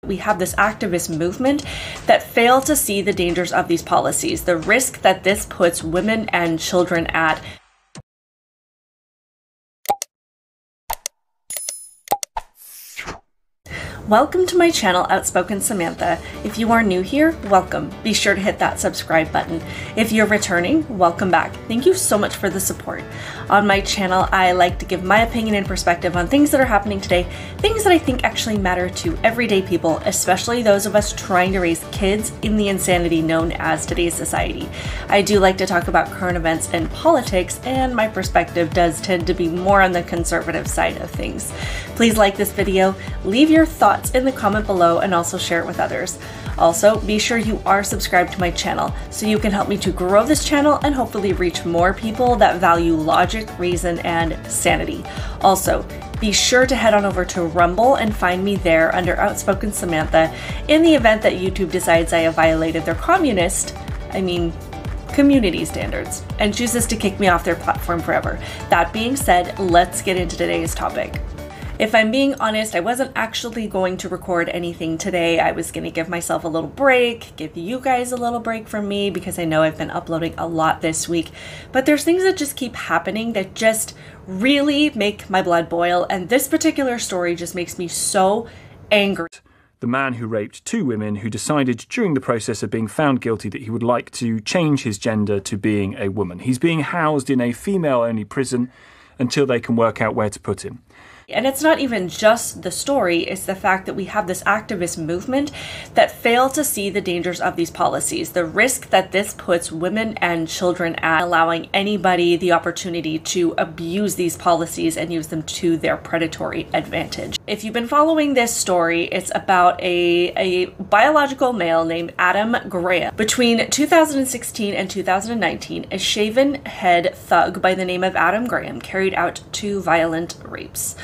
We have this activist movement that fail to see the dangers of these policies, the risk that this puts women and children at. Welcome to my channel, Outspoken Samantha. If you are new here, welcome. Be sure to hit that subscribe button. If you're returning, welcome back. Thank you so much for the support. On my channel, I like to give my opinion and perspective on things that are happening today, things that I think actually matter to everyday people, especially those of us trying to raise kids in the insanity known as today's society. I do like to talk about current events and politics, and my perspective does tend to be more on the conservative side of things. Please like this video, leave your thoughts in the comment below, and also share it with others. Also, be sure you are subscribed to my channel so you can help me to grow this channel and hopefully reach more people that value logic, reason, and sanity. Also, be sure to head on over to Rumble and find me there under Outspoken Samantha in the event that YouTube decides I have violated their community standards and chooses to kick me off their platform forever. That being said, let's get into today's topic. If I'm being honest, I wasn't actually going to record anything today. I was going to give myself a little break, give you guys a little break from me, because I know I've been uploading a lot this week. But there's things that just keep happening that just really make my blood boil. And this particular story just makes me so angry. The man who raped two women, who decided during the process of being found guilty that he would like to change his gender to being a woman. He's being housed in a female-only prison until they can work out where to put him. And it's not even just the story, it's the fact that we have this activist movement that fail to see the dangers of these policies, the risk that this puts women and children at, allowing anybody the opportunity to abuse these policies and use them to their predatory advantage. If you've been following this story, it's about a biological male named Adam Graham. Between 2016 and 2019, a shaven head thug by the name of Adam Graham carried out two violent rapes.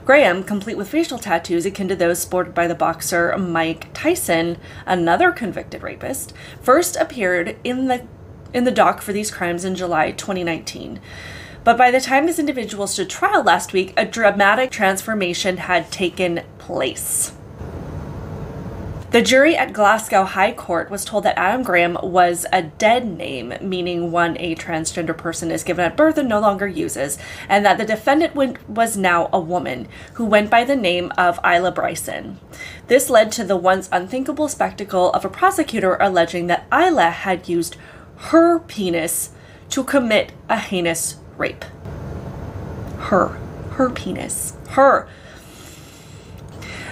Graham, complete with facial tattoos akin to those sported by the boxer Mike Tyson, another convicted rapist, first appeared in the dock for these crimes in July 2019. But by the time this individual stood trial last week, a dramatic transformation had taken place. The jury at Glasgow High Court was told that Adam Graham was a dead name, meaning one a transgender person is given at birth and no longer uses, and that the defendant was now a woman who went by the name of Isla Bryson. This led to the once unthinkable spectacle of a prosecutor alleging that Isla had used her penis to commit a heinous rape. Her penis. Her.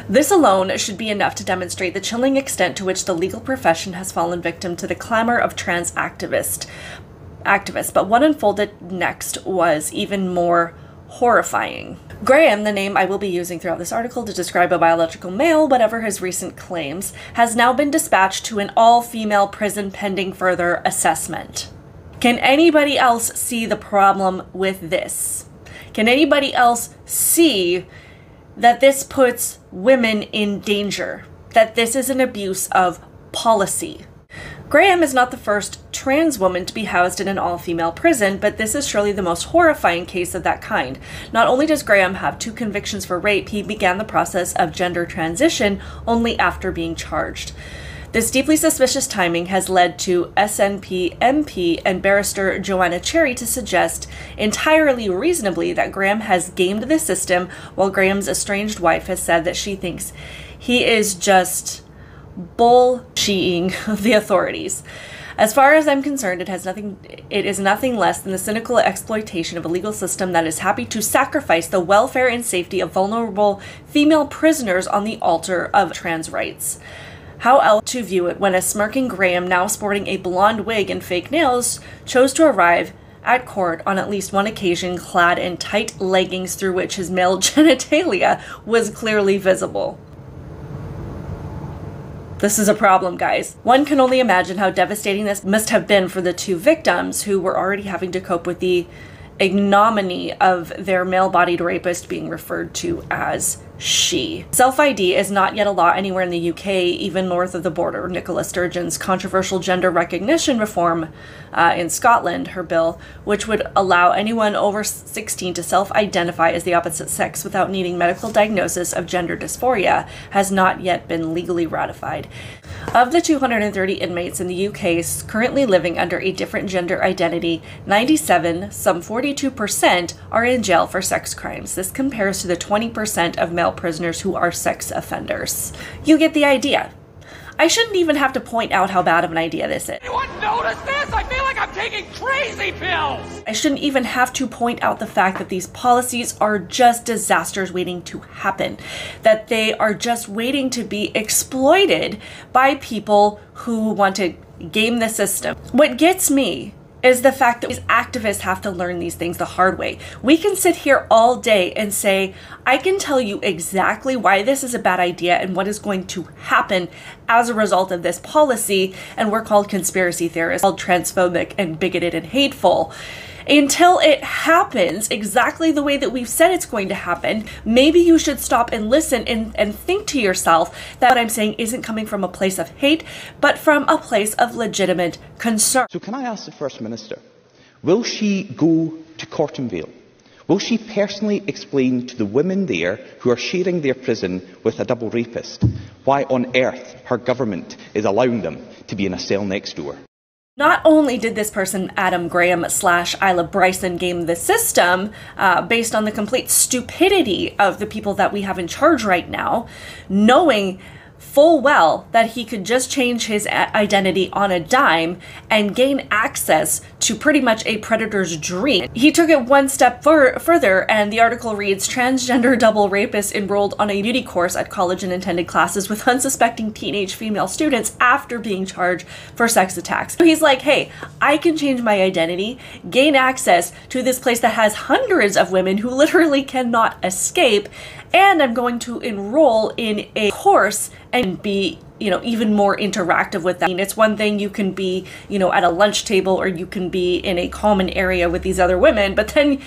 This alone should be enough to demonstrate the chilling extent to which the legal profession has fallen victim to the clamor of trans activists. But what unfolded next was even more horrifying. Graham, the name I will be using throughout this article to describe a biological male, whatever his recent claims, has now been dispatched to an all-female prison pending further assessment. Can anybody else see the problem with this? Can anybody else see that this puts women in danger, that this is an abuse of policy? Graham is not the first trans woman to be housed in an all-female prison, but this is surely the most horrifying case of that kind. Not only does Graham have two convictions for rape, he began the process of gender transition only after being charged. This deeply suspicious timing has led to SNP MP and barrister Joanna Cherry to suggest, entirely reasonably, that Graham has gamed the system, while Graham's estranged wife has said that she thinks he is just bullshitting the authorities. As far as I'm concerned, it is nothing less than the cynical exploitation of a legal system that is happy to sacrifice the welfare and safety of vulnerable female prisoners on the altar of trans rights. How else to view it when a smirking Graham, now sporting a blonde wig and fake nails, chose to arrive at court on at least one occasion clad in tight leggings through which his male genitalia was clearly visible. This is a problem, guys. One can only imagine how devastating this must have been for the two victims, who were already having to cope with the ignominy of their male-bodied rapist being referred to as she. Self-ID is not yet a law anywhere in the UK, even north of the border. Nicola Sturgeon's controversial gender recognition reform in Scotland, her bill, which would allow anyone over 16 to self-identify as the opposite sex without needing medical diagnosis of gender dysphoria, has not yet been legally ratified. Of the 230 inmates in the UK currently living under a different gender identity, 97, some 42%, are in jail for sex crimes. This compares to the 20% of male prisoners who are sex offenders. You get the idea. I shouldn't even have to point out how bad of an idea this is. Anyone notice this? I feel like I'm taking crazy pills! I shouldn't even have to point out the fact that these policies are just disasters waiting to happen. That they are just waiting to be exploited by people who want to game the system. What gets me is the fact that these activists have to learn these things the hard way. We can sit here all day and say, I can tell you exactly why this is a bad idea and what is going to happen as a result of this policy, and we're called conspiracy theorists, called transphobic and bigoted and hateful. Until it happens exactly the way that we've said it's going to happen, maybe you should stop and listen and think to yourself that what I'm saying isn't coming from a place of hate, but from a place of legitimate concern. So can I ask the First Minister, will she go to Corton Vale? Will she personally explain to the women there who are sharing their prison with a double rapist why on earth her government is allowing them to be in a cell next door? Not only did this person, Adam Graham / Isla Bryson, game the system based on the complete stupidity of the people that we have in charge right now, knowing full well that he could just change his identity on a dime and gain access to pretty much a predator's dream. He took it one step further, and the article reads, transgender double rapist enrolled on a beauty course at college and attended classes with unsuspecting teenage female students after being charged for sex attacks. So he's like, hey, I can change my identity, gain access to this place that has hundreds of women who literally cannot escape, and I'm going to enroll in a course and be, even more interactive with them. I mean, it's one thing you can be, at a lunch table, or you can be in a common area with these other women, but then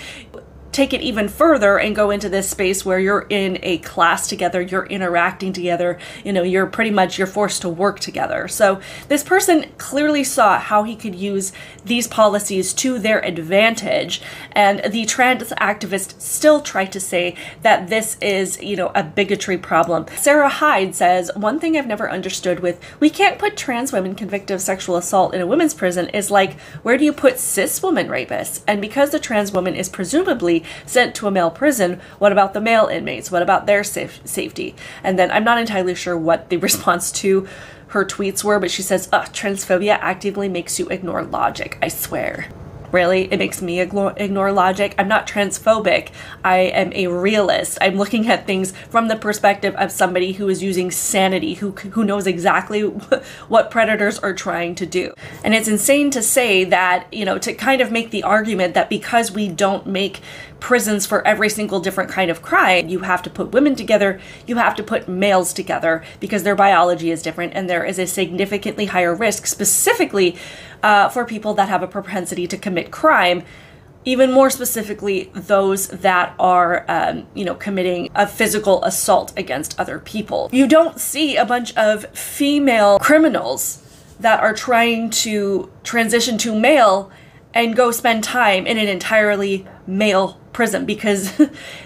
take it even further and go into this space where you're in a class together, you're interacting together, you're forced to work together. So this person clearly saw how he could use these policies to their advantage, and the trans activists still try to say that this is, a bigotry problem. Sarah Hyde says, one thing I've never understood with, we can't put trans women convicted of sexual assault in a women's prison is like, where do you put cis woman rapists? And because the trans woman is presumably sent to a male prison, what about the male inmates? What about their safety? And then I'm not entirely sure what the response to her tweets were, but she says, transphobia actively makes you ignore logic, I swear. Really? It makes me ignore logic? I'm not transphobic. I am a realist. I'm looking at things from the perspective of somebody who is using sanity, who knows exactly what predators are trying to do. And it's insane to say that, to kind of make the argument that because we don't make prisons for every single different kind of crime, you have to put women together, you have to put males together because their biology is different, and there is a significantly higher risk specifically for people that have a propensity to commit crime, even more specifically those that are, committing a physical assault against other people. You don't see a bunch of female criminals that are trying to transition to male and go spend time in an entirely male prison because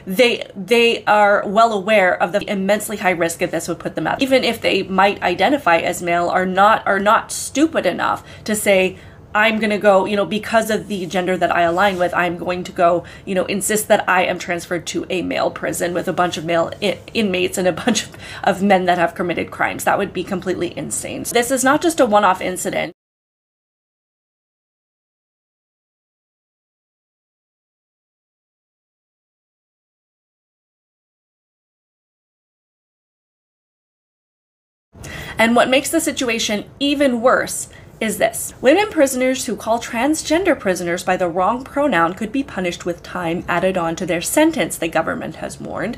they are well aware of the immensely high risk that this would put them at. Even if they might identify as male, are not stupid enough to say, I'm going to go, because of the gender that I align with, I'm going to go, insist that I am transferred to a male prison with a bunch of male inmates and a bunch of men that have committed crimes. That would be completely insane. So this is not just a one-off incident. And what makes the situation even worse is this. Women prisoners who call transgender prisoners by the wrong pronoun could be punished with time added on to their sentence, the government has warned.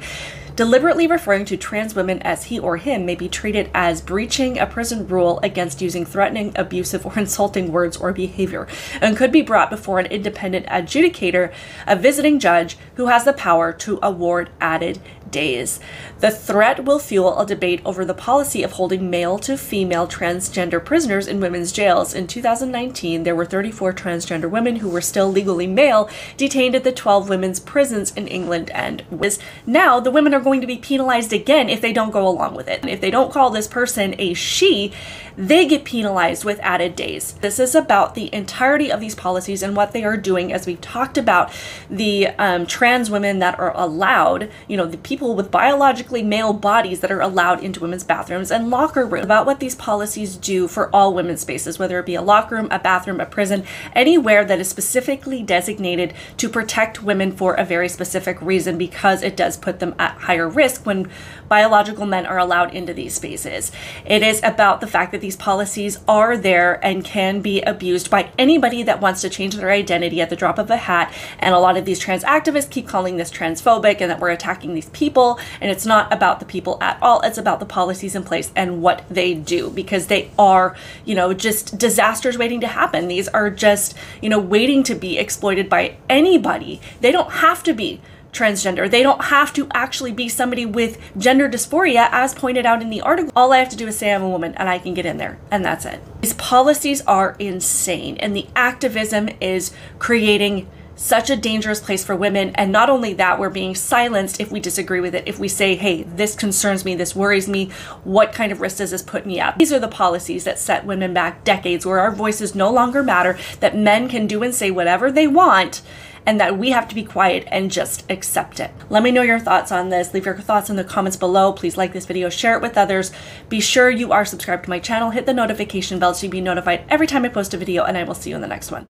Deliberately referring to trans women as he or him may be treated as breaching a prison rule against using threatening, abusive, or insulting words or behavior, and could be brought before an independent adjudicator, a visiting judge who has the power to award added days. The threat will fuel a debate over the policy of holding male to female transgender prisoners in women's jails. In 2019, there were 34 transgender women who were still legally male detained at the 12 women's prisons in England and Wales. Now, the women are going to be penalized again if they don't go along with it. And if they don't call this person a she, they get penalized with added days. This is about the entirety of these policies and what they are doing, as we've talked about the trans women that are allowed, you know, the people with biologically male bodies that are allowed into women's bathrooms and locker rooms, about what these policies do for all women's spaces, whether it be a locker room, a bathroom, a prison, anywhere that is specifically designated to protect women for a very specific reason, because it does put them at higher risk when biological men are allowed into these spaces. It is about the fact that these policies are there and can be abused by anybody that wants to change their identity at the drop of a hat. And a lot of these trans activists keep calling this transphobic and that we're attacking these people. And it's not about the people at all. It's about the policies in place and what they do, because they are, you know, just disasters waiting to happen. These are just, you know, waiting to be exploited by anybody. They don't have to be transgender. They don't have to actually be somebody with gender dysphoria, as pointed out in the article. All I have to do is say I'm a woman and I can get in there, and that's it. These policies are insane, and the activism is creating such a dangerous place for women. And not only that, we're being silenced if we disagree with it. If we say, hey, this concerns me, this worries me, what kind of risk does this put me at? These are the policies that set women back decades, where our voices no longer matter, that men can do and say whatever they want, and that we have to be quiet and just accept it. Let me know your thoughts on this. Leave your thoughts in the comments below. Please like this video, share it with others. Be sure you are subscribed to my channel. Hit the notification bell so you'll be notified every time I post a video, and I will see you in the next one.